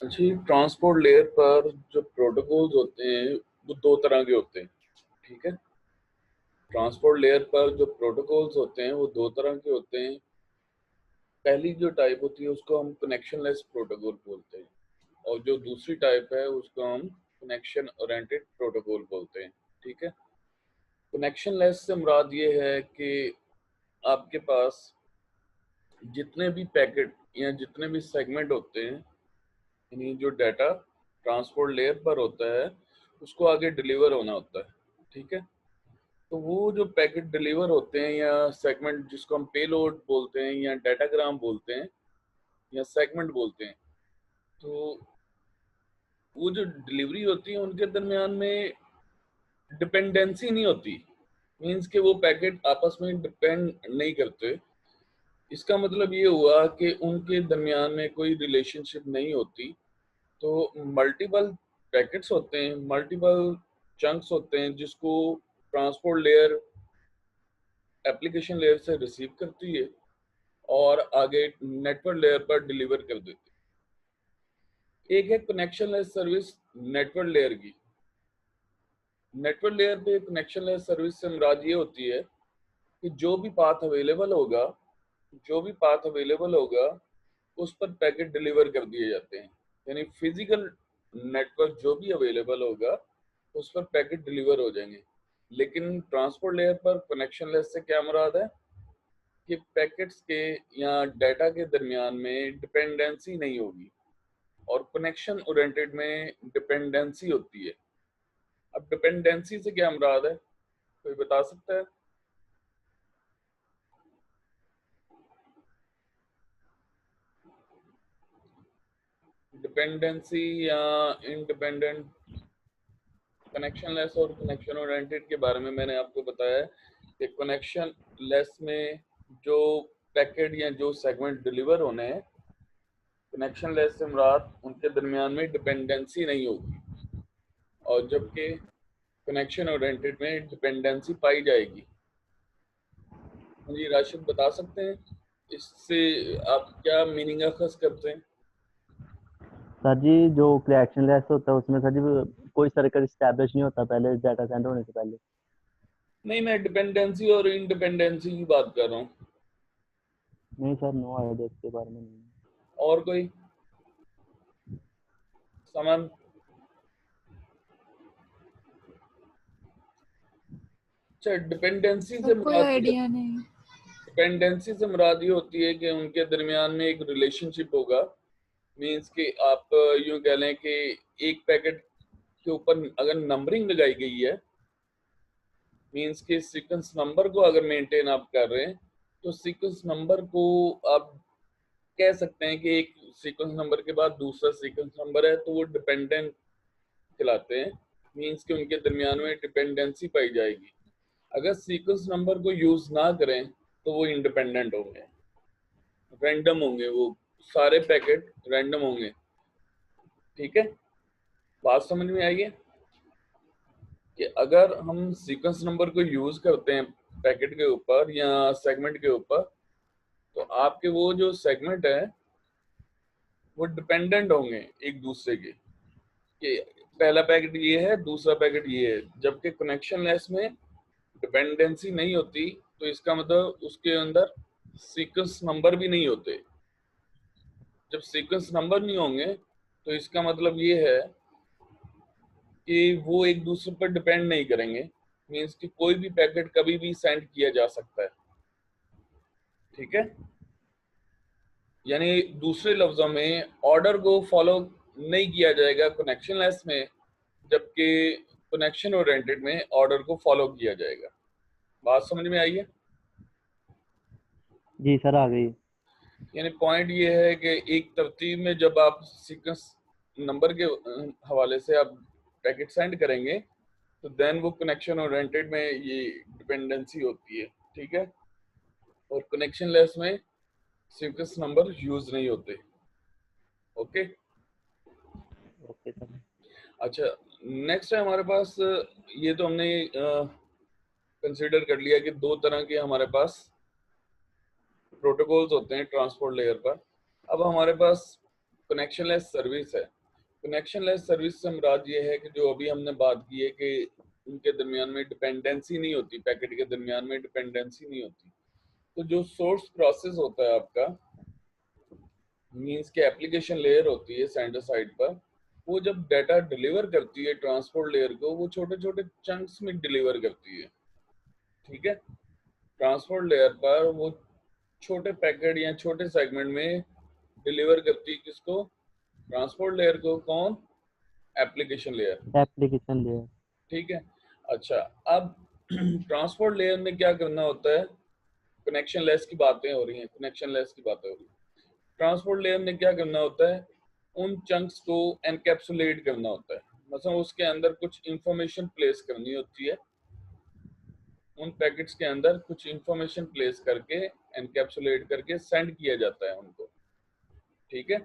जी, transport layer पर जो protocols होते हैं वो दो तरह के होते हैं, ठीक है। ट्रांसपोर्ट लेयर पर जो प्रोटोकॉल्स होते हैं वो दो तरह के होते हैं। पहली जो टाइप होती है उसको हम कनेक्शनलेस प्रोटोकॉल बोलते हैं, और जो दूसरी टाइप है उसको हम कनेक्शन ओरिएंटेड प्रोटोकॉल बोलते हैं, ठीक है। कनेक्शनलेस से मुराद ये है कि आपके पास जितने भी पैकेट या जितने भी सेगमेंट होते हैं, यानी जो डाटा ट्रांसपोर्ट लेयर पर होता है उसको आगे डिलीवर होना होता है, ठीक है। तो वो जो पैकेट डिलीवर होते हैं या सेगमेंट जिसको हम पेलोड बोलते हैं या डाटाग्राम बोलते हैं या सेगमेंट बोलते हैं, तो वो जो डिलीवरी होती है उनके दरमियान में डिपेंडेंसी नहीं होती। मीन्स कि वो पैकेट आपस में डिपेंड नहीं करते। इसका मतलब ये हुआ कि उनके दरमियान में कोई रिलेशनशिप नहीं होती। तो मल्टीपल पैकेट्स होते हैं, मल्टीपल चंक्स होते हैं जिसको ट्रांसपोर्ट लेयर एप्लीकेशन लेयर से रिसीव करती है और आगे नेटवर्क लेयर पर डिलीवर कर देती है। एक है connection layer service network layer की। नेटवर्क लेयर पे कनेक्शन लेयर सर्विस से मुराद ये होती है कि जो भी पाथ अवेलेबल होगा उस पर पैकेट डिलीवर कर दिए जाते हैं। यानी फिजिकल नेटवर्क जो भी अवेलेबल होगा उस पर पैकेट डिलीवर हो जाएंगे। लेकिन ट्रांसपोर्ट लेयर पर कनेक्शन लेयर से क्या मुराद है कि पैकेट्स के या डाटा के दरमियान में डिपेंडेंसी नहीं होगी, और कनेक्शन ओरिएंटेड में डिपेंडेंसी होती है। अब डिपेंडेंसी से क्या मुराद है, कोई बता सकता है? डिपेंडेंसी या इंडिपेंडेंट। कनेक्शन लेस और कनेक्शन ओरिएंटेड के बारे में मैंने आपको बताया है कि कनेक्शन लेस में जो पैकेट या जो सेगमेंट डिलीवर होने हैं, कनेक्शन लेस से मुराद उनके दरमियान में डिपेंडेंसी नहीं होगी, और जबकि कनेक्शन ओरिएंटेड में डिपेंडेंसी पाई जाएगी। जी राशिद, बता सकते हैं इससे आप क्या मीनिंग अखज़ करते हैं? सर जी, जो कनेक्शन लेस होता है उसमें सर जी कोई सर्किट स्टैब्लिश नहीं होता पहले डाटा सेंड होने से पहले। नहीं, मैं डिपेंडेंसी और इंडिपेंडेंसी की बात कर रहा हूँ। नहीं सर, नो आइडिया इसके बारे में नहीं। और कोई सामान? अच्छा, डिपेंडेंसी सर से कोई मुराद आइडिया नहीं। डिपेंडेंसी से मुराद ये होती है कि उनके दरमियान में एक रिलेशनशिप होगा। मीन्स कि आप यूं कह लें कि एक पैकेट के ऊपर अगर नंबरिंग लगाई गई है, मीन्स कि सीक्वेंस नंबर को अगर मेंटेन आप कर रहे हैं, तो सीक्वेंस नंबर को आप कह सकते हैं कि एक सीक्वेंस नंबर के बाद दूसरा सीक्वेंस नंबर है, तो वो डिपेंडेंट कहलाते हैं। मीन्स कि उनके दरमियान में डिपेंडेंसी पाई जाएगी। अगर सीक्वेंस नंबर को यूज ना करें तो वो इंडिपेंडेंट होंगे, रैंडम होंगे, वो सारे पैकेट रैंडम होंगे, ठीक है। बात समझ में आई है कि अगर हम सीक्वेंस नंबर को यूज करते हैं पैकेट के ऊपर या सेगमेंट के ऊपर, तो आपके वो जो सेगमेंट है वो डिपेंडेंट होंगे एक दूसरे के, कि पहला पैकेट ये है, दूसरा पैकेट ये है। जबकि कनेक्शन लेस में डिपेंडेंसी नहीं होती, तो इसका मतलब उसके अंदर सीक्वेंस नंबर भी नहीं होते। जब सीक्वेंस नंबर नहीं होंगे तो इसका मतलब ये है कि वो एक दूसरे पर डिपेंड नहीं करेंगे। मीन्स कि कोई भी पैकेट कभी भी सेंड किया जा सकता है, ठीक है। यानी दूसरे लफ्जों में ऑर्डर को फॉलो नहीं किया जाएगा कनेक्शन लेस में, जबकि कनेक्शन ओरिएंटेड में ऑर्डर को फॉलो किया जाएगा। बात समझ में आई है? जी सर, आ गई। यानी पॉइंट ये है कि एक तरतीब में जब आप सीक्वेंस नंबर के हवाले से आप पैकेट सेंड करेंगे, तो देन वो कनेक्शन ओरिएंटेड में ये डिपेंडेंसी होती है, ठीक है। और कनेक्शन लेस में सीक्वेंस नंबर यूज नहीं होते। ओके। Okay sir. अच्छा, नेक्स्ट है हमारे पास, ये तो हमने कंसिडर कर लिया कि दो तरह के हमारे पास प्रोटोकॉल्स होते हैं ट्रांसपोर्ट लेयर पर। अब हमारे पास कनेक्शनलेस सर्विस है। कनेक्शनलेस सर्विस से मुराद ये है कि जो अभी हमने बात की है कि उनके दरमियान में डिपेंडेंसी नहीं होती, पैकेट के दरमियान में डिपेंडेंसी नहीं होती। तो जो सोर्स प्रोसेस होता है आपका, मींस के एप्लीकेशन लेयर होती है सेंडर साइड पर, वो जब डाटा डिलीवर करती है ट्रांसपोर्ट लेयर को, वो छोटे छोटे चंक्स में डिलीवर करती है। ठीक है, ट्रांसपोर्ट लेयर पर वो छोटे पैकेट या छोटे सेगमेंट में डिलीवर करती है किसको? ट्रांसपोर्ट लेयर को। कौन? Application layer. Application layer. ठीक है। अच्छा, अब ट्रांसपोर्ट लेयर में क्या करना होता है? कनेक्शन लेस की बातें हो रही हैं, कनेक्शन लेस की बातें हो रही हैं। ट्रांसपोर्ट लेयर में क्या करना होता है? उन चंक्स को एनकैप्सुलेट करना होता है। मतलब उसके अंदर कुछ इंफॉर्मेशन प्लेस करनी होती है, उन पैकेट्स के अंदर कुछ इंफॉर्मेशन प्लेस करके एनकैप्सुलेट करके सेंड किया जाता है उनको। ठीक है।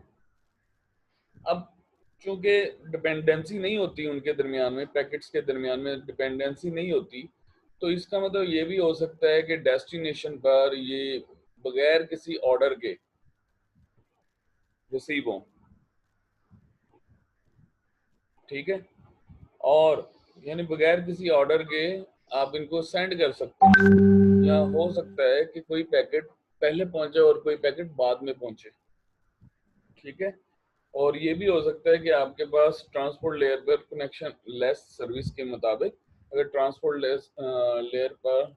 अब चूंकि डिपेंडेंसी नहीं होती उनके दरमियान में, पैकेट्स के दरमियान में डिपेंडेंसी नहीं होती, तो इसका मतलब ये भी हो सकता है कि डेस्टिनेशन पर ये बगैर किसी ऑर्डर के रिसीव हो। ठीक है, और यानी बगैर किसी ऑर्डर के आप इनको सेंड कर सकते हैं। या हो सकता है कि कोई पैकेट पहले पहुंचे और कोई पैकेट बाद में पहुंचे। ठीक है, और ये भी हो सकता है कि आपके पास ट्रांसपोर्ट लेयर पर कनेक्शन लेस सर्विस के मुताबिक, अगर ट्रांसपोर्ट लेस लेयर पर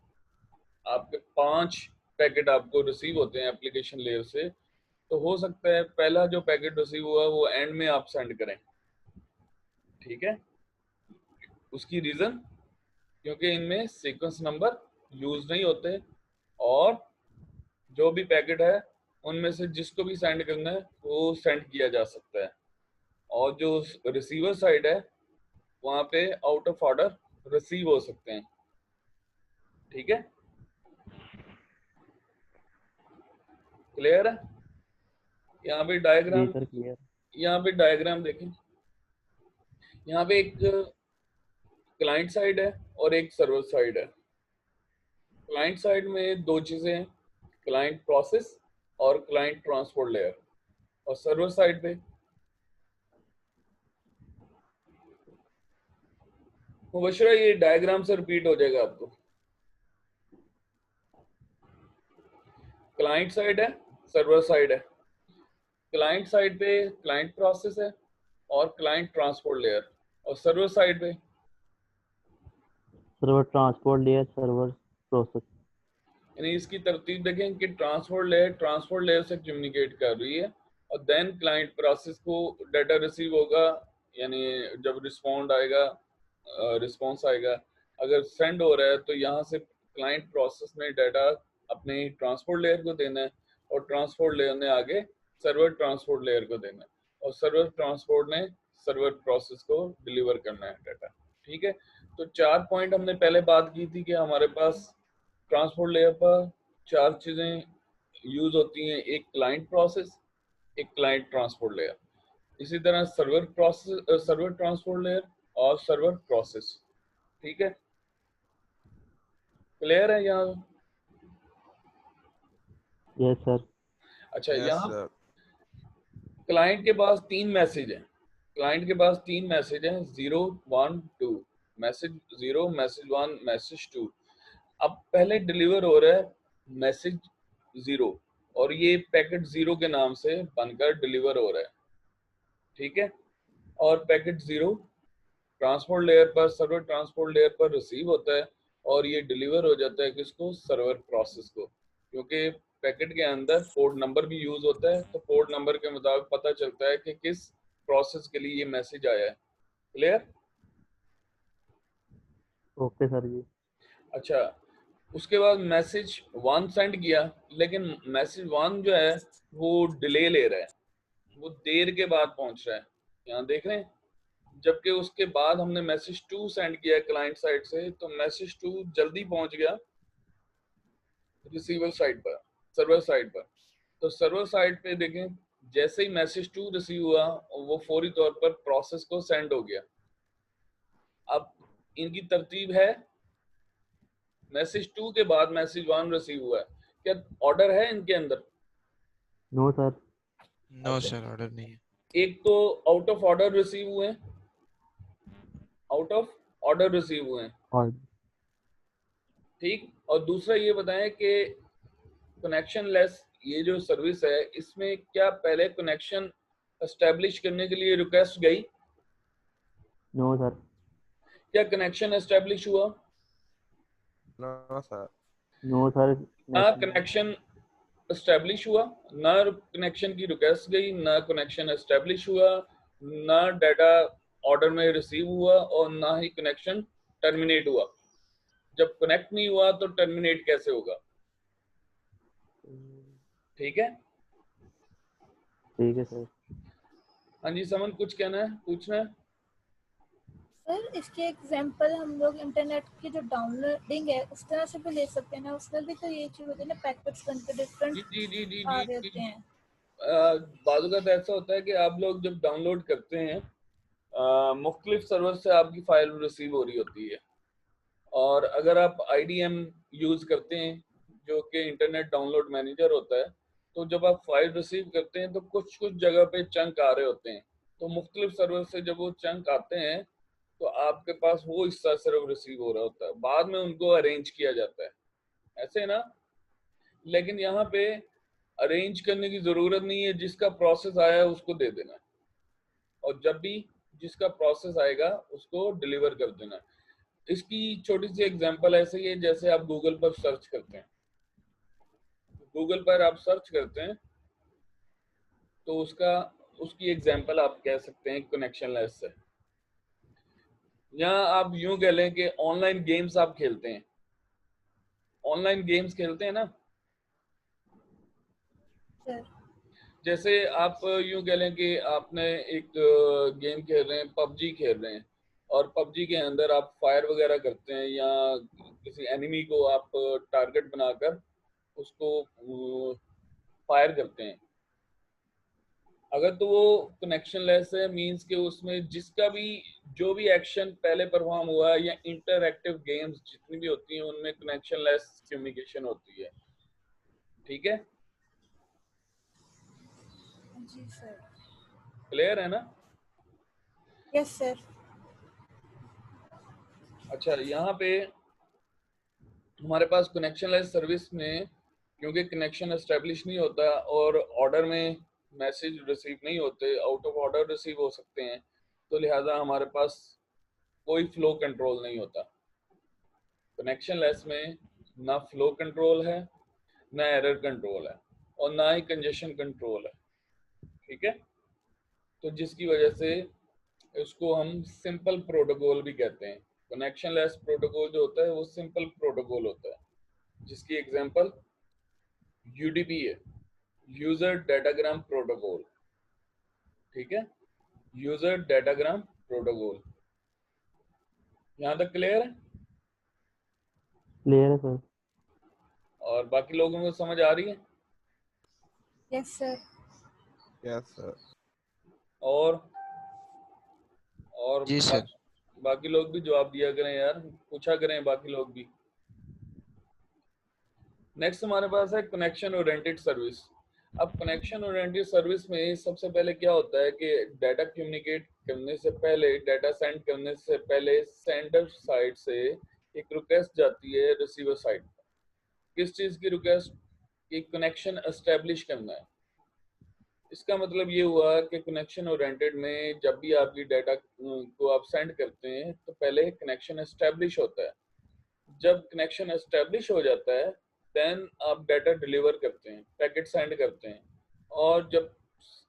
आपके 5 पैकेट आपको रिसीव होते हैं एप्लीकेशन लेयर से, तो हो सकता है पहला जो पैकेट रिसीव हुआ वो एंड में आप सेंड करें। ठीक है, उसकी रीजन क्योंकि इनमें सीक्वेंस नंबर यूज नहीं होते, और जो भी पैकेट है उनमें से जिसको भी सेंड करना है वो सेंड किया जा सकता है। और जो रिसीवर साइड है वहां पे आउट ऑफ ऑर्डर रिसीव हो सकते हैं। ठीक है, क्लियर है? यहाँ पे जी डायग्राम, सर क्लियर। यहाँ पे डायग्राम देखें। यहाँ पे एक क्लाइंट साइड है और एक सर्वर साइड है। क्लाइंट साइड में दो चीजें हैं, क्लाइंट प्रोसेस और क्लाइंट ट्रांसपोर्ट लेयर। और सर्वर साइड पे मुबशरा ये डायग्राम से रिपीट हो जाएगा आपको। क्लाइंट साइड है, सर्वर साइड है। क्लाइंट साइड पे क्लाइंट प्रोसेस है और क्लाइंट ट्रांसपोर्ट लेयर, और सर्वर साइड पे server transport layer, server process. यानी इसकी तरतीब देखें कि ट्रांसपोर्ट लेयर से कम्युनिकेट कर रही है, और देन क्लाइंट प्रोसेस को डाटा रिसीव होगा, यानी जब रिस्पॉन्ड आएगा, रिस्पॉन्स आएगा। अगर सेंड हो रहा है तो यहाँ से क्लाइंट प्रोसेस ने डाटा अपने ट्रांसपोर्ट लेयर को देना है, और ट्रांसपोर्ट लेयर ने आगे सर्वर ट्रांसपोर्ट लेयर को देना है, और सर्वर ट्रांसपोर्ट ने सर्वर प्रोसेस को डिलीवर करना है डाटा। ठीक है, तो 4 पॉइंट हमने पहले बात की थी कि हमारे पास ट्रांसपोर्ट लेयर पर 4 चीजें यूज होती हैं, एक क्लाइंट प्रोसेस, एक क्लाइंट ट्रांसपोर्ट लेयर, इसी तरह server process, server transport layer और सर्वर प्रोसेस। ठीक है, क्लियर है यहाँ? Yes sir. अच्छा, यस यहाँ सर। क्लाइंट के पास 3 मैसेज हैं, क्लाइंट के पास 3 मैसेज हैं, 0 1 2। Message 0, message 1, message 2। अब पहले डिलीवर हो रहा है मैसेज 0, और ये पैकेट 0 के नाम से बनकर डिलीवर हो रहा है। ठीक है, और पैकेट 0 ट्रांसपोर्ट लेयर पर, सर्वर ट्रांसपोर्ट लेयर पर रिसीव होता है, और ये डिलीवर हो जाता है किसको? सर्वर प्रोसेस को। क्योंकि पैकेट के अंदर पोर्ट नंबर भी यूज होता है, तो पोर्ट नंबर के मुताबिक पता चलता है कि किस प्रोसेस के लिए ये मैसेज आया है। क्लियर? ओके सर जी। अच्छा, उसके बाद मैसेज 1 सेंड किया, लेकिन मैसेज 1 जो है वो डिले ले रहा है, वो देर के बाद पहुंच रहा है। यहाँ देख रहे हैं, जबकि उसके बाद हमने मैसेज 2 सेंड किया क्लाइंट साइड से, तो मैसेज 2 जल्दी पहुंच गया रिसीवर साइड पर, सर्वर साइड पर। तो सर्वर साइड पे देखें, जैसे ही मैसेज 2 रिसीव हुआ वो फौरी तौर पर प्रोसेस को सेंड हो गया। अब इनकी तरतीब है, मैसेज 2 के बाद मैसेज 1 रिसीव हुआ है, क्या ऑर्डर है इनके अंदर? No sir. नो अच्छा, सर, ऑर्डर नहीं है। एक तो आउट ऑफ ऑर्डर रिसीव हुए हैं, आउट ऑफ ऑर्डर रिसीव हुए हैं, और ठीक। और दूसरा ये बताएं कि कनेक्शन लेस ये जो सर्विस है इसमें क्या पहले कनेक्शन एस्टेब्लिश करने के लिए रिक्वेस्ट गई? No sir. क्या कनेक्शन एस्टेब्लिश हुआ? No sir. No sir. ना कनेक्शन एस्टेब्लिश हुआ, ना कनेक्शन की रिक्वेस्ट गई, ना कनेक्शन एस्टेब्लिश हुआ, ना डाटा ऑर्डर में रिसीव हुआ, और ना ही कनेक्शन टर्मिनेट हुआ। जब कनेक्ट नहीं हुआ तो टर्मिनेट कैसे होगा? ठीक है, ठीक है सर। हाँ जी समन, कुछ कहना है, पूछना है? सर इसके एग्जांपल हम लोग इंटरनेट की जो डाउनलोडिंग है उस तरह से भी ले सकते हैं ना, उसमें भी तो ये चीज होती है ना, पैकेट्स बन के डिफरेंट जी जी जी जी आ जी रहे होते जी। हैं। बाज़ वक़्त ऐसा होता है कि आप लोग जब डाउनलोड करते हैं मुख्तलिफ सर्वर से आपकी फाइल रिसीव हो रही होती है, और अगर आप IDM यूज़ करते हैं जो कि इंटरनेट डाउनलोड मैनेजर होता है, तो जब आप फाइल रिसीव करते हैं तो कुछ कुछ जगह पे चंक आ रहे होते हैं। तो मुख्तलिफ सर्वर से जब वो चंक आते हैं तो आपके पास वो हिस्सा सिर्फ रिसीव हो रहा होता है, बाद में उनको अरेंज किया जाता है, ऐसे ना। लेकिन यहाँ पे अरेंज करने की ज़रूरत नहीं है, जिसका प्रोसेस आया है उसको दे देना है, और जब भी जिसका प्रोसेस आएगा उसको डिलीवर कर देना है। इसकी छोटी सी एग्जांपल ऐसे ही है, जैसे आप गूगल पर सर्च करते हैं, गूगल पर आप सर्च करते हैं तो उसकी एग्जांपल आप कह सकते हैं कनेक्शन लेस से। या आप यूं कह लें कि ऑनलाइन गेम्स आप खेलते हैं, ऑनलाइन गेम्स खेलते हैं ना, सर जैसे आप यूं कह लें कि आपने एक गेम खेल रहे हैं, पबजी खेल रहे हैं, और पबजी के अंदर आप फायर वगैरह करते हैं या किसी एनिमी को आप टारगेट बनाकर उसको फायर करते हैं। अगर तो वो कनेक्शन लेस है, मींस के उसमें जिसका भी जो भी एक्शन पहले परफॉर्म हुआ है, या इंटरएक्टिव गेम्स जितनी भी होती हैं उनमें कनेक्शन लेस कम्युनिकेशन होती है, ठीक है, जी सर। क्लियर है ना? Yes sir. अच्छा, यहाँ पे हमारे पास कनेक्शन लेस सर्विस में क्योंकि कनेक्शन एस्टेब्लिश नहीं होता और ऑर्डर में मैसेज रिसीव नहीं होते, आउट ऑफ ऑर्डर रिसीव हो सकते हैं, तो लिहाजा हमारे पास कोई फ्लो कंट्रोल नहीं होता। कनेक्शन लेस में ना फ्लो कंट्रोल है, ना एरर कंट्रोल है, और ना ही कंजेशन कंट्रोल है, ठीक है। तो जिसकी वजह से इसको हम सिंपल प्रोटोकॉल भी कहते हैं। कनेक्शन लेस प्रोटोकॉल जो होता है वो सिंपल प्रोटोकॉल होता है, जिसकी एग्जांपल UDP है, यूजर डाटाग्राम प्रोटोकॉल, ठीक है, यूजर डाटाग्राम प्रोटोकॉल। यहाँ तक क्लियर है? क्लियर है सर। और बाकी लोगों को समझ आ रही है? Yes sir. Yes sir. और जी सर। बाकी लोग भी जवाब दिया करें यार, पूछा करें बाकी लोग भी। नेक्स्ट हमारे पास है कनेक्शन ओरिएंटेड सर्विस। अब कनेक्शन ओरिएंटेड सर्विस में सबसे पहले क्या होता है कि डाटा कम्युनिकेट करने से पहले, डाटा सेंड करने से पहले सेंडर साइड से एक रिक्वेस्ट जाती है रिसीवर साइड पर। किस चीज की रिक्वेस्ट? कि कनेक्शन एस्टेब्लिश करना है। इसका मतलब ये हुआ कि कनेक्शन ओरिएंटेड में जब भी आपकी डाटा को आप सेंड करते हैं तो पहले कनेक्शन एस्टेब्लिश होता है। जब कनेक्शन एस्टेब्लिश हो जाता है देन आप डाटा डिलीवर करते हैं, पैकेट सेंड करते हैं, और जब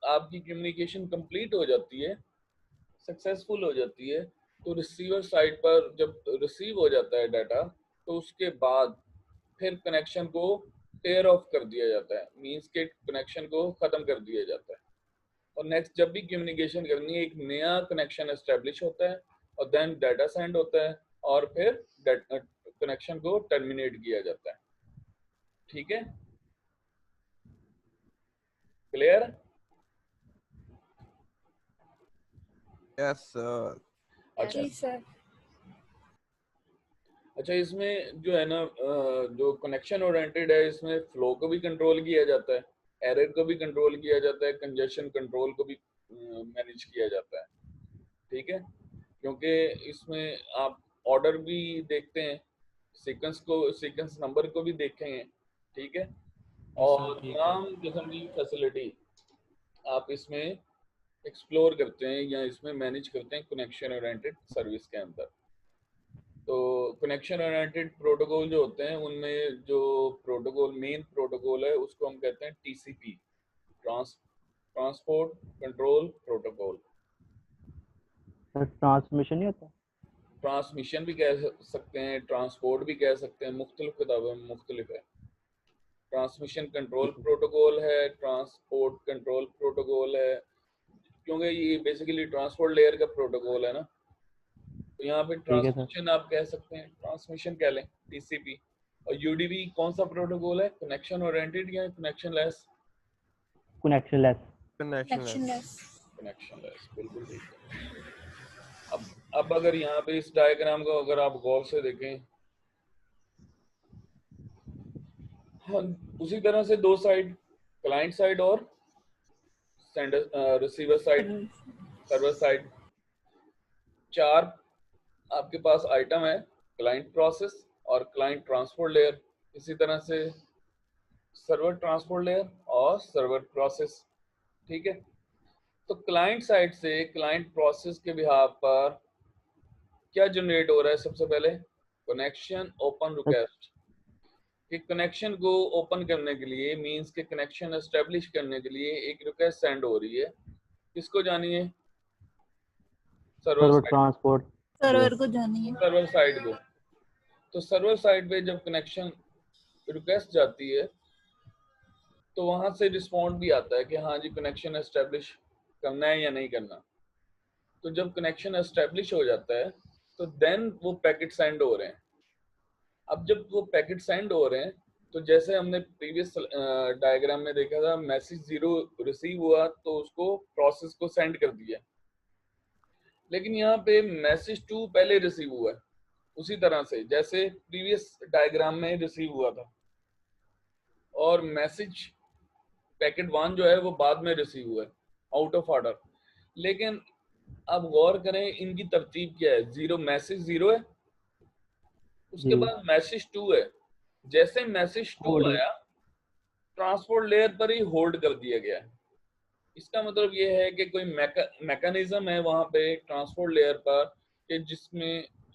आपकी कम्युनिकेशन कंप्लीट हो जाती है, सक्सेसफुल हो जाती है, तो रिसीवर साइड पर जब रिसीव हो जाता है डाटा, तो उसके बाद फिर कनेक्शन को टेयर ऑफ कर दिया जाता है, मींस के कनेक्शन को ख़त्म कर दिया जाता है, और नेक्स्ट जब भी कम्युनिकेशन करनी है एक नया कनेक्शन एस्टेब्लिश होता है, और देन डाटा सेंड होता है, और फिर कनेक्शन को टर्मिनेट किया जाता है, ठीक है, क्लियर? Yes sir. अच्छा जी सर। अच्छा, इसमें जो है ना जो कनेक्शन ओरिएंटेड है इसमें फ्लो को भी कंट्रोल किया जाता है, एरर को भी कंट्रोल किया जाता है, कंजेशन कंट्रोल को भी मैनेज किया जाता है, ठीक है, क्योंकि इसमें आप ऑर्डर भी देखते हैं, सीक्वेंस नंबर को भी देखेंगे, ठीक है, और तमाम किस्म की फैसिलिटी आप इसमें एक्सप्लोर करते हैं या इसमें मैनेज करते हैं कनेक्शन ओरिएंटेड सर्विस के अंदर। तो कनेक्शन ओरिएंटेड प्रोटोकॉल जो होते हैं उनमें जो मेन प्रोटोकॉल है उसको हम कहते हैं TCP, transport control protocol. Transmission नहीं होता? ट्रांसमिशन भी कह सकते हैं, ट्रांसपोर्ट भी कह सकते हैं, मुख्तलिफ किताबों में मुख्तलिफ है। ट्रांसमिशन कंट्रोल प्रोटोकॉल है, ट्रांसपोर्ट कंट्रोल प्रोटोकॉल है, क्योंकि ये बेसिकली ट्रांसपोर्ट लेयर का प्रोटोकॉल है ना, तो यहाँ पे ठीक है सर। ट्रांसमिशन आप कह सकते हैं, ट्रांसमिशन कह लें टीसीपी। और यूडीपी कौन सा प्रोटोकॉल है, कनेक्शन ओरिएंटेड या connection less? Connection less. Connectionless. Connection less, बिल्कुल ठीक है। अब अगर यहाँ पे इस डायग्राम को अगर आप गौर से देखें, हाँ, उसी तरह से दो साइड, क्लाइंट साइड और रिसीवर साइड, सर्वर साइड, चार आपके पास आइटम है, क्लाइंट प्रोसेस और क्लाइंट ट्रांसपोर्ट लेयर, इसी तरह से सर्वर ट्रांसपोर्ट लेयर और सर्वर प्रोसेस, ठीक है। तो क्लाइंट साइड से क्लाइंट प्रोसेस के बिहाफ पर क्या जनरेट हो रहा है? सबसे पहले कनेक्शन ओपन रिक्वेस्ट, कि कनेक्शन को ओपन करने के लिए मींस के कनेक्शन एस्टेब्लिश करने के लिए एक रिक्वेस्ट सेंड हो रही है, किसको जानिए? सर्वर ट्रांसपोर्ट, सर्वर को जानिए, सर्वर साइड को। तो सर्वर साइड पे जब कनेक्शन रिक्वेस्ट जाती है तो वहां से रिस्पॉन्ड भी आता है कि हाँ जी कनेक्शन एस्टेब्लिश करना है या नहीं करना। तो जब कनेक्शन एस्टेब्लिश हो जाता है तो देन वो पैकेट सेंड हो रहे हैं। अब जब वो पैकेट सेंड हो रहे हैं तो जैसे हमने प्रीवियस डायग्राम में देखा था, मैसेज 0 रिसीव हुआ तो उसको प्रोसेस को सेंड कर दिया, लेकिन यहाँ पे मैसेज 2 पहले रिसीव हुआ है, उसी तरह से जैसे प्रीवियस डायग्राम में रिसीव हुआ था, और मैसेज पैकेट 1 जो है वो बाद में रिसीव हुआ है आउट ऑफ ऑर्डर। लेकिन अब गौर करें इनकी तरतीब क्या है, मैसेज 0 है, उसके बाद मैसेज 2 है, जैसे मैसेज 2 आया ट्रांसपोर्ट लेयर पर ही होल्ड कर दिया गया है। इसका मतलब ये है कि कोई मैकेनिज्म है वहां पे ट्रांसपोर्ट लेयर पर कि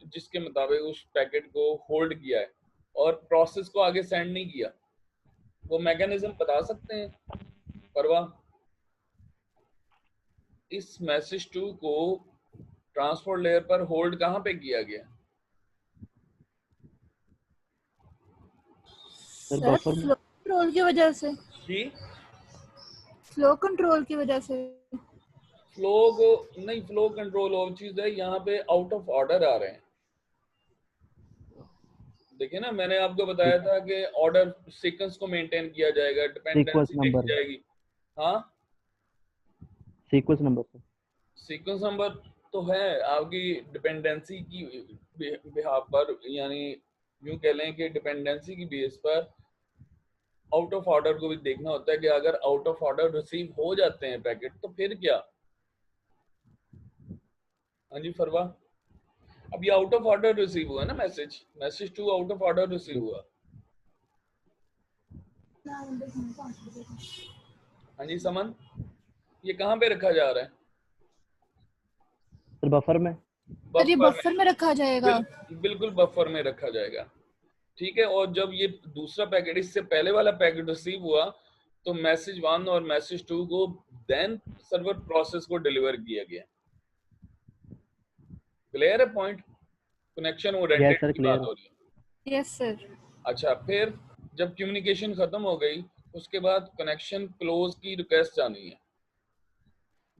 जिसके मुताबिक उस पैकेट को होल्ड किया है और प्रोसेस को आगे सेंड नहीं किया। वो मैकेनिज्म बता सकते हैं परवाह? इस मैसेज 2 को ट्रांसपोर्ट लेयर पर होल्ड कहाँ पे किया गया? सर फ्लो कंट्रोल की वजह से, जी, फ्लो कंट्रोल की वजह से। फ्लो को नहीं, फ्लो कंट्रोल और चीज है, यहाँ पे आउट ऑफ ऑर्डर आ रहे हैं। देखिए ना, मैंने आपको बताया था कि ऑर्डर सीक्वेंस को मेंटेन किया जाएगा, डिपेंडेंसी देखी जाएगी। हाँ, सीक्वेंस नंबर से, सीक्वेंस नंबर तो है आपकी डिपेंडेंसी की बिहाफ पर, यानी यूं कह लें कि डिपेंडेंसी की बेस पर आउट ऑफ ऑर्डर को भी देखना होता है कि अगर आउट ऑफ ऑर्डर रिसीव हो जाते हैं पैकेट तो फिर क्या? हाँ जी फरवा, अब ये आउट ऑफ ऑर्डर रिसीव हुआ ना, message 2 out of order receive हुआ। हाँ जी समन, ये कहाँ पे रखा जा रहा है? फिर बफर में, ये बफर में रखा जाएगा। बिल्कुल बफर में रखा जाएगा, ठीक है। और जब ये दूसरा पैकेट, इससे पहले वाला पैकेट रिसीव हुआ तो मैसेज 1 और मैसेज 2 को देन सर्वर प्रोसेस को डिलीवर किया गया। क्लियर है पॉइंट? कनेक्शन ओरिएंटेड की बात हो रही है। Yes sir. अच्छा, फिर जब कम्युनिकेशन खत्म हो गई उसके बाद कनेक्शन क्लोज की रिक्वेस्ट जानी है।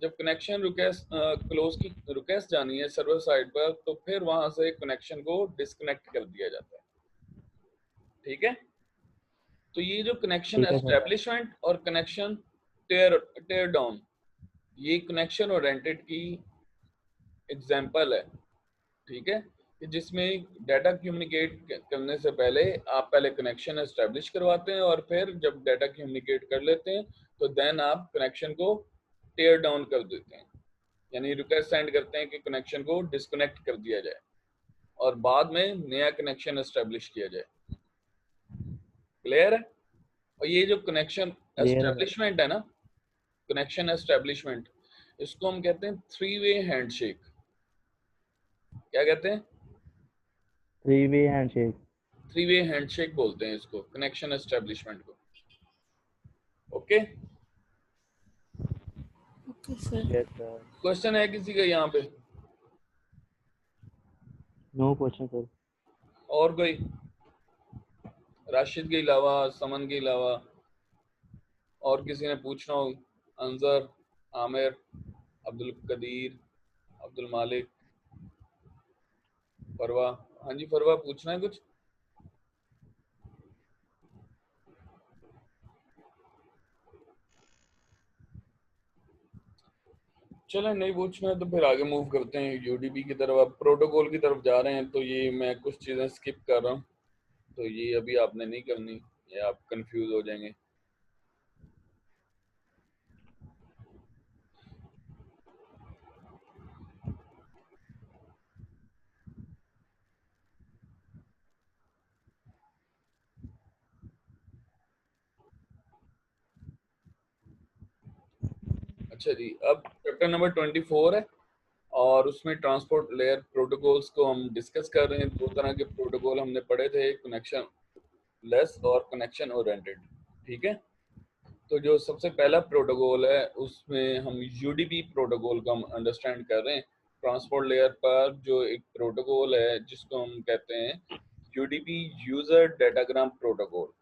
जब कनेक्शन क्लोज की रिक्वेस्ट जानी है सर्वर साइड पर तो फिर वहां से कनेक्शन को डिस्कनेक्ट कर दिया जाता है, ठीक है। तो ये जो कनेक्शन एस्टेब्लिशमेंट और कनेक्शन टेयर डाउन, ये कनेक्शन ओरिएंटेड की एग्जांपल है, ठीक है, कि जिसमें डाटा कम्युनिकेट करने से पहले आप पहले कनेक्शन एस्टेब्लिश करवाते हैं और फिर जब डाटा कम्युनिकेट कर लेते हैं तो देन आप कनेक्शन को टेयर डाउन कर देते हैं, यानी रिक्वेस्ट सेंड करते हैं कि कनेक्शन को डिस्कनेक्ट कर दिया जाए और बाद में नया कनेक्शन एस्टेब्लिश किया जाए। क्लियर है? और ये जो कनेक्शन क्लियर है। एस्टेब्लिशमेंट है ना, कनेक्शन एस्टेब्लिशमेंट, इसको हम कहते हैं 3 वे हैंडशेक। क्या कहते हैं? 3 वे हैंडशेक। 3 वे हैंडशेक बोलते हैं इसको, कनेक्शन एस्टेब्लिशमेंट को। Okay, okay sir. Yes sir. Question है किसी का यहाँ पे? No question sir. और कोई? राशिद के अलावा, समन के अलावा और किसी ने पूछना हो? अंजर, आमिर, अब्दुल कदीर, अब्दुल मालिक, फरवा। हाँ जी फरवा, पूछना है कुछ? चलें, नहीं पूछना है तो फिर आगे मूव करते हैं यूडीपी की तरफ। अब प्रोटोकॉल की तरफ जा रहे हैं, तो ये मैं कुछ चीज़ें स्किप कर रहा हूँ, तो ये अभी आपने नहीं करनी, ये आप कंफ्यूज हो जाएंगे। अच्छा जी, अब चैप्टर नंबर 24 है और उसमें ट्रांसपोर्ट लेयर प्रोटोकॉल्स को हम डिस्कस कर रहे हैं। 2 तरह के प्रोटोकॉल हमने पढ़े थे, कनेक्शन लेस और कनेक्शन ओरिएंटेड। ठीक है, तो जो सबसे पहला प्रोटोकॉल है उसमें हम यूडीपी प्रोटोकॉल को हम अंडरस्टैंड कर रहे हैं। ट्रांसपोर्ट लेयर पर जो एक प्रोटोकॉल है जिसको हम कहते हैं UDP, user datagram protocol.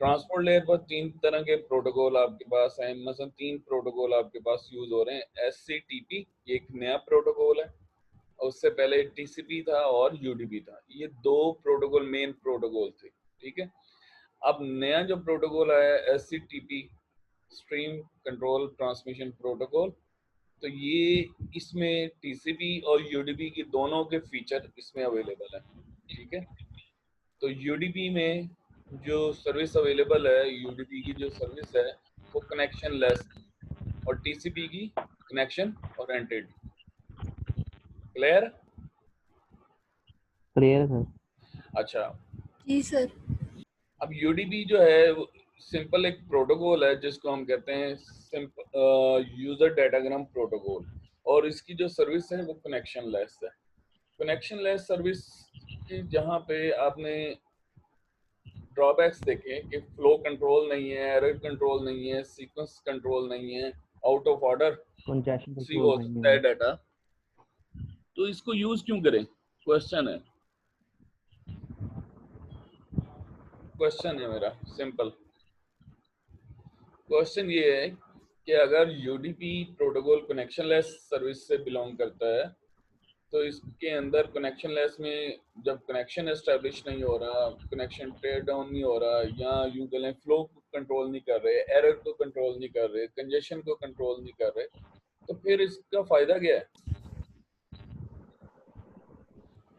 Transport layer पर 3 तरह के प्रोटोकॉल आपके पास हैं, मतलब 3 प्रोटोकॉल आपके पास यूज हो रहे हैं। एससीटीपी, ये एक नया प्रोटोकॉल है, और उससे पहले टीसीपी था और यूडीपी था। ये 2 प्रोटोकॉल मेन प्रोटोकॉल थे। ठीक है, अब नया जो प्रोटोकॉल है एससीटीपी, स्ट्रीम कंट्रोल ट्रांसमिशन प्रोटोकॉल, तो ये इसमें टीसीपी और यूडीपी की दोनों के फीचर इसमें अवेलेबल है। ठीक है, तो यूडीपी में जो सर्विस अवेलेबल है, यूडीपी की जो सर्विस है वो कनेक्शन लेस और टीसीपी की कनेक्शन ओरिएंटेड। क्लियर? क्लियर है सर। अच्छा, जी सर। अब यूडीपी जो है सिंपल एक प्रोटोकॉल है जिसको हम कहते हैं यूजर डाटाग्राम प्रोटोकॉल, और इसकी जो सर्विस है वो कनेक्शन लेस है। कनेक्शन लेस सर्विस की जहाँ पे आपने ड्रॉबैक्स देखें कि फ्लो कंट्रोल नहीं है, एरर कंट्रोल नहीं है, सीक्वेंस कंट्रोल नहीं है, आउट ऑफ ऑर्डर कंजेशन सी कंट्रोल हो नहीं सकता है है। डाटा, तो इसको यूज क्यों करें? क्वेश्चन है, क्वेश्चन है मेरा सिंपल। क्वेश्चन ये है कि अगर UDP protocol connection less service से बिलोंग करता है, तो इसके अंदर कनेक्शन लेस में जब कनेक्शन एस्टेब्लिश नहीं हो रहा, कनेक्शन टेयर डाउन नहीं हो रहा, या यूं कहें फ्लो को कंट्रोल नहीं कर रहे, एरर को कंट्रोल नहीं कर रहे, कंजेशन को कंट्रोल नहीं कर रहे, तो फिर इसका फायदा क्या है?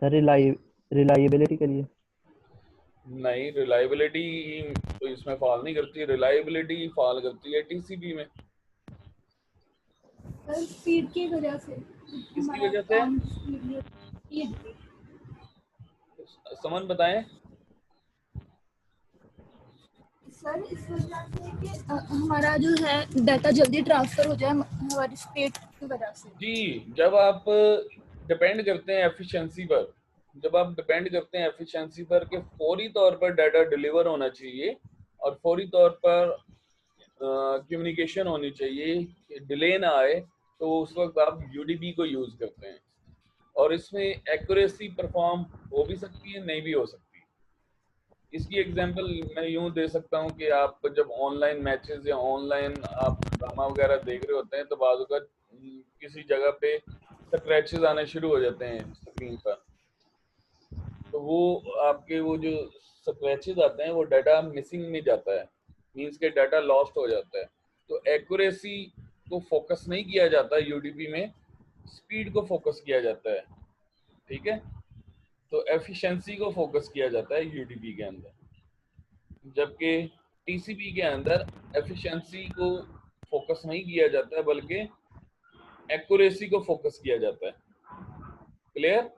सर रिलायबिलिटी के लिए। नहीं, रिलायबिलिटी तो इसमें फॉल नहीं करती, रिलायबिलिटी फॉल करती है टीसीपी में। सर स्पीड की वजह से, किसकी वजह से? समन बताएं। सर इस वजह से कि हमारा जो है डाटा जल्दी ट्रांसफर हो जाए हमारी स्पीड की वजह से। जी, जब आप डिपेंड करते हैं एफिशिएंसी पर, जब आप डिपेंड करते हैं एफिशिएंसी पर कि फौरी तौर पर डाटा डिलीवर होना चाहिए और फौरी तौर पर कम्युनिकेशन होनी चाहिए, डिले ना आए, तो उस वक्त आप यूडीपी को यूज करते हैं। और इसमें एक्यूरेसी परफॉर्म हो भी सकती है, नहीं भी हो सकती। इसकी एग्जांपल मैं यूं दे सकता हूं कि आप जब ऑनलाइन मैचेस या ऑनलाइन आप ड्रामा वगैरह देख रहे होते हैं, तो बाद का किसी जगह पे स्क्रैचेस आने शुरू हो जाते हैं स्क्रीन पर, तो वो आपके वो जो स्क्रैचेस आते हैं वो डाटा मिसिंग में जाता है, मींस के डाटा लॉस्ट हो जाता है। तो एक्यूरेसी को फोकस नहीं किया जाता यूडीपी में, स्पीड को फोकस किया जाता है। ठीक है, तो एफिशिएंसी को फोकस किया जाता है यूडीपी के अंदर, जबकि टीसीपी के अंदर एफिशिएंसी को फोकस नहीं किया जाता है, बल्कि एक्यूरेसी को फोकस किया जाता है। Clear?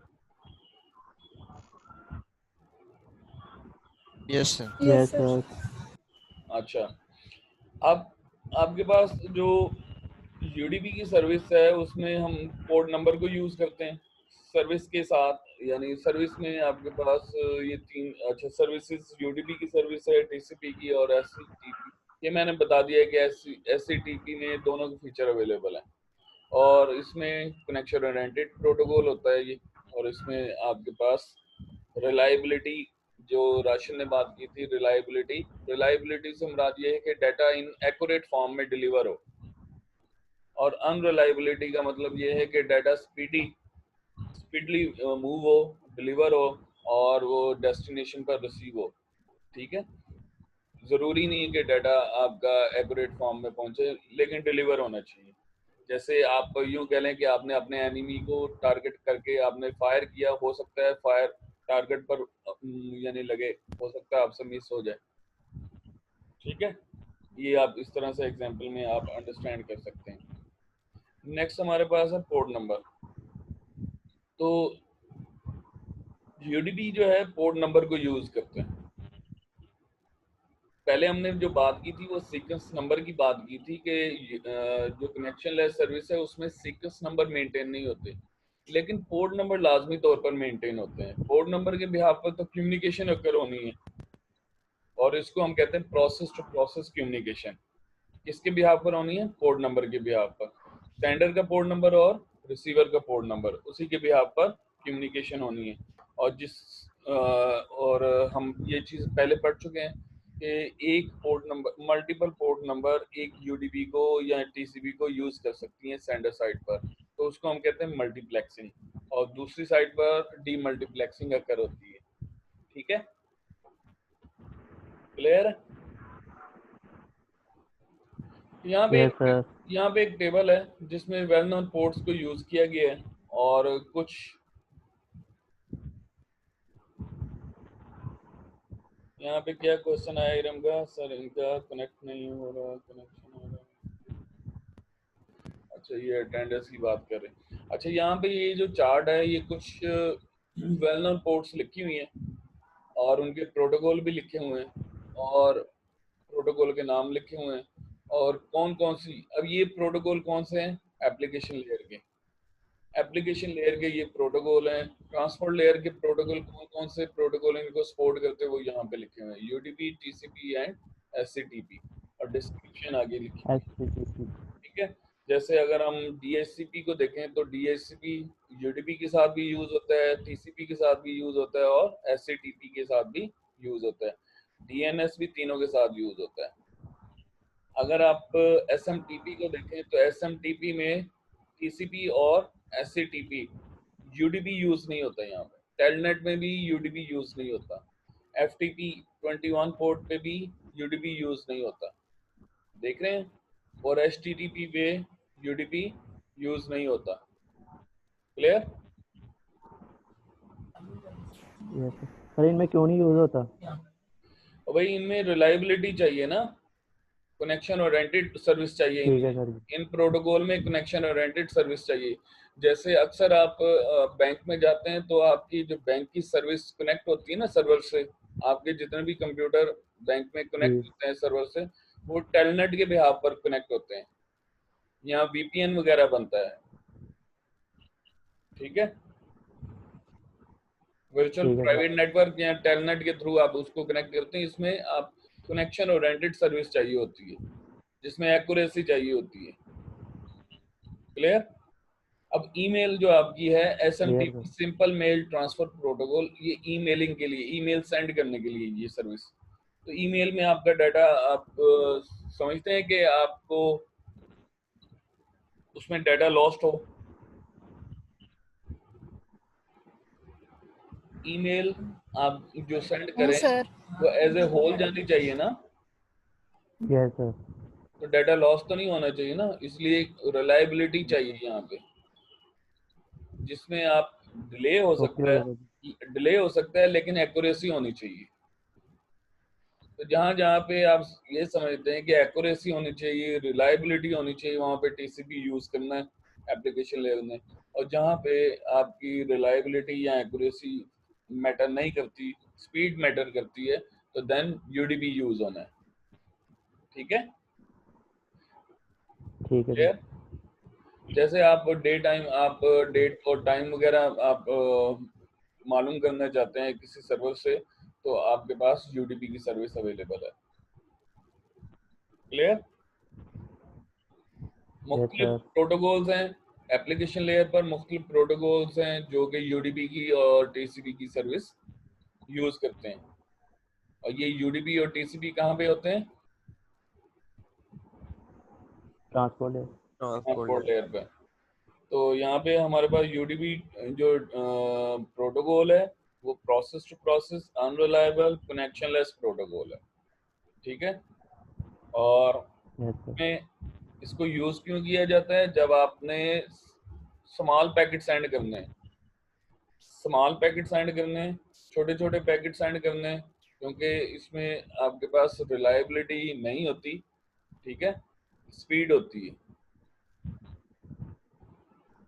Yes, sir. Yes Yes, sir. Sir. अच्छा, अब आपके पास जो यूडीपी की सर्विस है उसमें हम पोर्ट नंबर को यूज करते हैं सर्विस के साथ, यानी सर्विस में आपके पास ये तीन, अच्छा, सर्विसेज यूडीपी की सर्विस है, टीसीपी की और एससीटीपी। ये मैंने बता दिया है कि एससीटीपी में दोनों के फीचर अवेलेबल हैं, और इसमें कनेक्शन ओरिएंटेड प्रोटोकॉल होता है ये, और इसमें आपके पास रिलायबिलिटी, जो राशन ने बात की थी, रिलायबिलिटी से मुराद ये है कि डाटा इन एक्यूरेट फॉर्म में डिलीवर हो, और अनरिलायबिलिटी का मतलब ये है कि डाटा स्पीडली मूव हो, डिलीवर हो, और वो डेस्टिनेशन पर रिसीव हो। ठीक है, जरूरी नहीं है कि डाटा आपका एक्यूरेट फॉर्म में पहुंचे, लेकिन डिलीवर होना चाहिए। जैसे आप यूं कह लें कि आपने अपने एनिमी को टारगेट करके आपने फायर किया, हो सकता है फायर टारगेट पर यानी लगे, हो सकता है आपसे मिस हो जाए। ठीक है, ये आप इस तरह से एग्जांपल में आप अंडरस्टैंड कर सकते हैं। नेक्स्ट हमारे पास है पोर्ट नंबर। तो यूडीपी जो है पोर्ट नंबर को यूज करते हैं। पहले हमने जो बात की थी वो सीक्वेंस नंबर की बात की थी कि जो कनेक्शन लेस सर्विस है उसमें सीक्वेंस नंबर मेंटेन नहीं होते, लेकिन पोर्ट नंबर लाजमी तौर पर मेंटेन होते हैं। पोर्ट नंबर के बिहाफ पर तो कम्युनिकेशन अकर होनी है, और इसको हम कहते हैं प्रोसेस टू प्रोसेस कम्युनिकेशन। किसके बिहाफ पर होनी है? पोर्ट नंबर के बिहाफ पर। सेंडर का पोर्ट नंबर और रिसीवर का पोर्ट नंबर, उसी के बिहाफ पर कम्युनिकेशन होनी है। और और हम ये चीज़ पहले पढ़ चुके हैं कि एक port number, multiple port number एक यूडीपी को या टीसीपी को यूज कर सकती हैं सेंडर साइड पर, तो उसको हम कहते हैं मल्टीप्लेक्सिंग, और दूसरी साइड पर डीमल्टीप्लेक्सिंग अकर होती है। ठीक है, क्लियर है? यहाँ पे यस सर। यहाँ पे एक टेबल है जिसमें वेल नोन पोर्ट्स को यूज किया गया है, और कुछ यहाँ पे क्या क्वेश्चन आया इरम का? सर इनका कनेक्ट नहीं हो रहा, कनेक्शन हो रहा। अच्छा, ये अटेंडेंस की बात कर रहे हैं। अच्छा, यहाँ पे ये जो चार्ट है ये कुछ वेल नोन पोर्ट्स लिखी हुई हैं, और उनके प्रोटोकॉल भी लिखे हुए हैं, और प्रोटोकॉल के नाम लिखे हुए हैं, और कौन कौन सी, अब ये प्रोटोकॉल कौन से हैं? एप्लीकेशन लेयर के, एप्लीकेशन लेयर के ये प्रोटोकॉल हैं। ट्रांसपोर्ट लेयर के प्रोटोकॉल कौन कौन से प्रोटोकॉल इनको सपोर्ट करते हैं वो यहाँ पे लिखे हुए हैं, यूडीपी, टीसीपी एंड एससीटीपी, और डिस्क्रिप्शन आगे लिखी हुई है। एचटीटीपी। ठीक है, जैसे अगर हम डीएचसीपी को देखें तो डीएचसीपी यूडीपी के साथ भी यूज होता है, टीसीपी के साथ भी यूज होता है, और एससीटीपी के साथ भी यूज होता है। डीएनएस भी तीनों के साथ यूज होता है। अगर आप एसएमटीपी को देखें तो एसएमटीपी में टीसीपी और एससीटीपी, यूडीपी यूज नहीं होता यहाँ पे। टेलनेट में भी यूडीपी यूज नहीं होता। एफटीपी 21 पोर्ट पे भी यूडीपी यूज नहीं होता, देख रहे हैं? और एचटीटीपी पे यूडीपी यूज नहीं होता। क्लियर? यस सर, इनमें क्यों नहीं यूज होता? और भाई इनमें रिलायबिलिटी चाहिए ना, कनेक्शन ओरिएंटेड सर्विस चाहिए ठीक है इनमें। सर। इन प्रोटोकॉल में कनेक्शन ओरिएंटेड सर्विस चाहिए। जैसे अक्सर आप बैंक में जाते हैं तो आपकी जो बैंक की सर्विस कनेक्ट होती है ना सर्वर से, आपके जितने भी कंप्यूटर बैंक में कनेक्ट जी। होते हैं सर्वर से, वो टेलनेट के बिहाफ पर कनेक्ट होते हैं। यहाँ वीपीएन वगैरह बनता है। ठीक है, वर्चुअल ठीक है सर। प्राइवेट नेटवर्क या टेलनेट के थ्रू आप उसको कनेक्ट करते हैं। इसमें आप कनेक्शन ओरिएंटेड सर्विस चाहिए होती है, जिसमें एक्यूरेसी चाहिए होती है। क्लियर? अब ईमेल जो आपकी है clear SMTP, sir. Simple mail transfer protocol, ये ईमेलिंग के लिए, ईमेल सेंड करने के लिए ये सर्विस। तो ईमेल में आपका डाटा, आप समझते हैं कि आपको उसमें डाटा लॉस्ट हो, ईमेल आप जो सेंड हाँ करें सर। वो एज ए होल जानी चाहिए ना, यस सर। तो डाटा लॉस तो नहीं होना चाहिए ना, इसलिए रिलायबिलिटी चाहिए यहाँ पे, जिसमें आप डिले हो ओके सकता हो है, जाएगा। डिले हो सकता है लेकिन एक्यूरेसी होनी चाहिए। तो जहाँ जहाँ पे आप ये समझते हैं कि एक्यूरेसी होनी चाहिए, रिलायबिलिटी होनी चाहिए, वहाँ पे टीसीपी यूज करना है एप्लीकेशन लेवल में। और जहाँ पे आपकी रिलायबिलिटी या एक्यूरेसी मैटर नहीं करती, स्पीड मैटर करती है, तो देन यूडीपी यूज होना है। ठीक है, ठीक है जी। क्लियर? जैसे आप डेट और टाइम वगैरह आप मालूम करना चाहते हैं किसी सर्वर से, तो आपके पास यूडीपी की सर्विस अवेलेबल है। क्लियर? यस मुख्तलिफ सर। प्रोटोकॉल्स हैं एप्लीकेशन लेयर पर, मुख्तलिफ प्रोटोकॉल्स हैं जो कि यूडीपी की और टीसीपी की सर्विस यूज करते हैं। और ये यूडीपी और टीसीपी कहाँ पे होते हैं? ट्रांसपोर्ट है। ट्रांसपोर्ट ट्रांसपोर्ट लेयर पे। तो यहाँ पे हमारे पास यूडीपी जो प्रोटोकॉल है वो process to process unreliable connectionless protocol है। ठीक है, और यस सर। में इसको यूज क्यों किया जाता है? जब आपने स्मॉल पैकेट सेंड करने हैं, स्मॉल पैकेट सेंड करने हैं, छोटे छोटे पैकेट सेंड करने हैं, क्योंकि इसमें आपके पास रिलायबिलिटी नहीं होती, ठीक है, स्पीड होती है।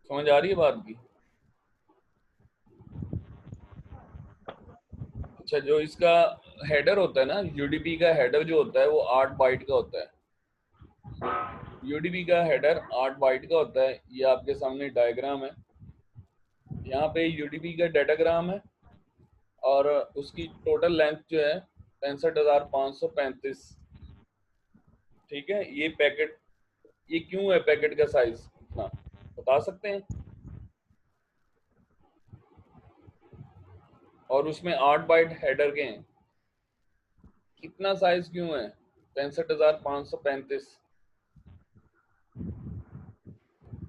समझ आ रही है बात की? अच्छा, जो इसका हेडर होता है ना, यूडीपी का हेडर जो होता है वो 8 बाइट का होता है। यूडीपी का हेडर 8 बाइट का होता है। ये आपके सामने डायग्राम है, यहाँ पे यूडीपी का डाटाग्राम है, और उसकी टोटल लेंथ जो है 65,535। ठीक है, ये पैकेट, ये क्यों है पैकेट का साइज इतना, बता सकते हैं? और उसमें 8 बाइट हेडर के हैं, इतना साइज क्यों है 65,535?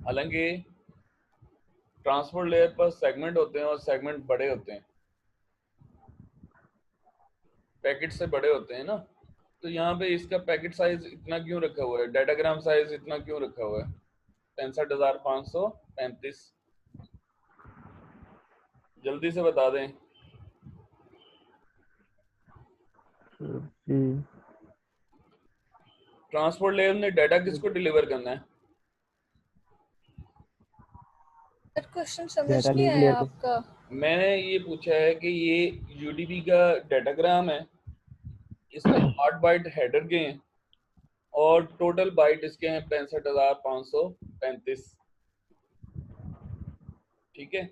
हालांकि ट्रांसपोर्ट लेयर पर सेगमेंट होते हैं और सेगमेंट बड़े होते हैं, पैकेट से बड़े होते हैं ना, तो यहाँ पे इसका पैकेट साइज इतना क्यों रखा हुआ है, डाटाग्राम साइज इतना क्यों रखा हुआ है 65,535? जल्दी से बता दें। जी ट्रांसपोर्ट लेयर ने डाटा किसको डिलीवर करना है? क्वेश्चन समझ डाटा नहीं लिंक आया लेयर को। आपका। मैंने ये पूछा है कि ये यूडीपी का डाटाग्राम है, इसमें 8 बाइट हेडर के हैं और टोटल बाइट इसके हैं 65,535। ठीक है,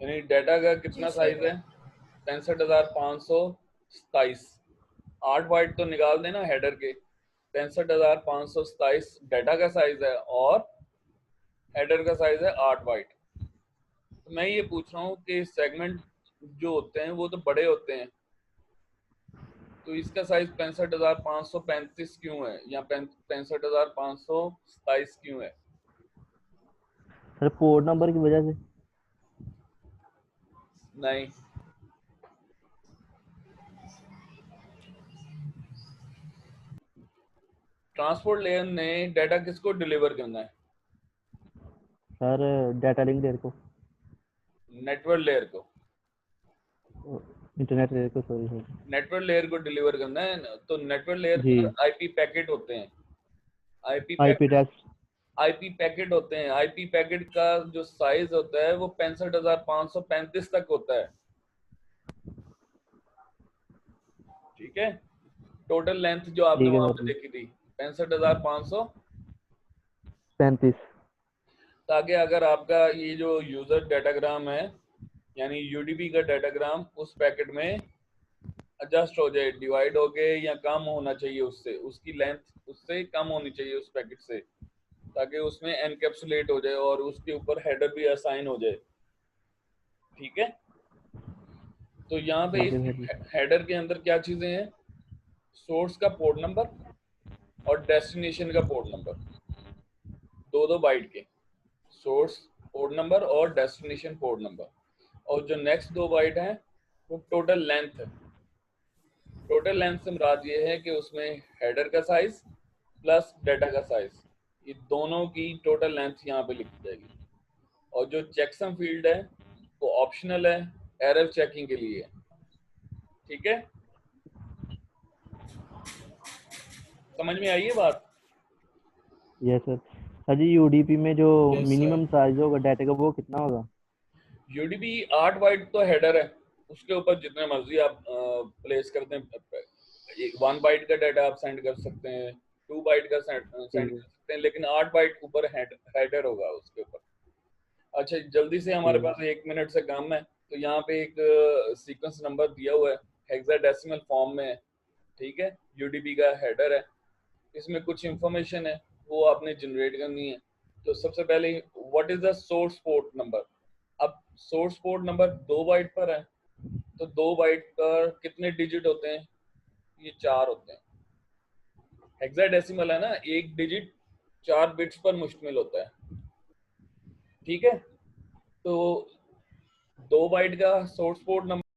यानी डाटा का कितना जी साइज सर। है 65,527। 8 बाइट तो निकाल देना हेडर के, 65,527 डाटा का साइज है और हेडर का साइज है 8 बाइट। तो मैं ये पूछ रहा हूँ कि सेगमेंट जो होते हैं वो तो बड़े होते हैं, तो इसका साइज 65,535 क्यों है या 65,527 क्यों है? सर पोर्ट नंबर की वजह से। नहीं, ट्रांसपोर्ट लेयर ने डाटा किसको डिलीवर करना है? सर डाटा लिंक लेयर को, नेटवर्क लेयर को। इंटरनेट लेयर को, सॉरी सर। नेटवर्क लेयर को डिलीवर करना है तो नेटवर्क लेयर जी। पर आईपी पैकेट होते हैं, IP IP packet, address. IP packet होते हैं। आईपी पैकेट का जो साइज होता है वो 65,535 तक होता है। ठीक है, टोटल लेंथ जो आपने ठीक है वहां सर पे जी। देखी थी 65,535। 35। ताकि अगर आपका ये जो यूजर डाटाग्राम है यानी यूडीपी का डाटाग्राम उस पैकेट में एडजस्ट हो जाए, डिवाइड हो गए या कम होना चाहिए उससे, उसकी लेंथ उससे कम होनी चाहिए उस पैकेट से, ताकि उसमें एनकैप्सुलेट हो जाए और उसके ऊपर हेडर भी असाइन हो जाए। ठीक है, तो यहाँ पे ठीक है इसकी सर जी। हेडर के अंदर क्या चीजें हैं? सोर्स का पोर्ट नंबर और डेस्टिनेशन का पोर्ट नंबर, दो दो बाइट के, सोर्स पोर्ट नंबर और डेस्टिनेशन पोर्ट नंबर। और जो नेक्स्ट दो बाइट हैं वो टोटल लेंथ है। टोटल लेंथ से मुराद ये है कि उसमें हेडर का साइज प्लस डाटा का साइज, ये दोनों की टोटल लेंथ यहाँ पे लिखी जाएगी। और जो चेकसम फील्ड है वो ऑप्शनल है, एरर चेकिंग के लिए। ठीक है, समझ में आई है बात? Yes sir. सर जी यूडीपी में जो Yes, मिनिमम साइज होगा डाटा का वो कितना होगा? यूडीपी 8 बाइट तो हेडर है, उसके ऊपर जितने मर्जी आप प्लेस कर दें। 1 बाइट का डाटा आप सेंड कर सकते हैं, 2 बाइट का सेंड कर सकते हैं, लेकिन 8 बाइट ऊपर हेडर होगा उसके ऊपर। अच्छा, जल्दी से, हमारे पास 1 मिनट से कम है, तो यहाँ पे एक सीक्वेंस नंबर दिया हुआ है, हेक्साडेसिमल फॉर्म में है, ठीक है। यूडीपी का हेडर है, इसमें कुछ इंफॉर्मेशन है, वो आपने जनरेट करनी है। तो सबसे पहले what is the source port number. अब सोर्स पोर्ट नंबर 2 बाइट पर है, तो 2 बाइट पर कितने डिजिट होते हैं? ये 4 होते हैं। हेक्साडेसिमल है ना, एक डिजिट 4 बिट्स पर मुश्तमिल होता है, ठीक है। तो 2 बाइट का सोर्स पोर्ट नंबर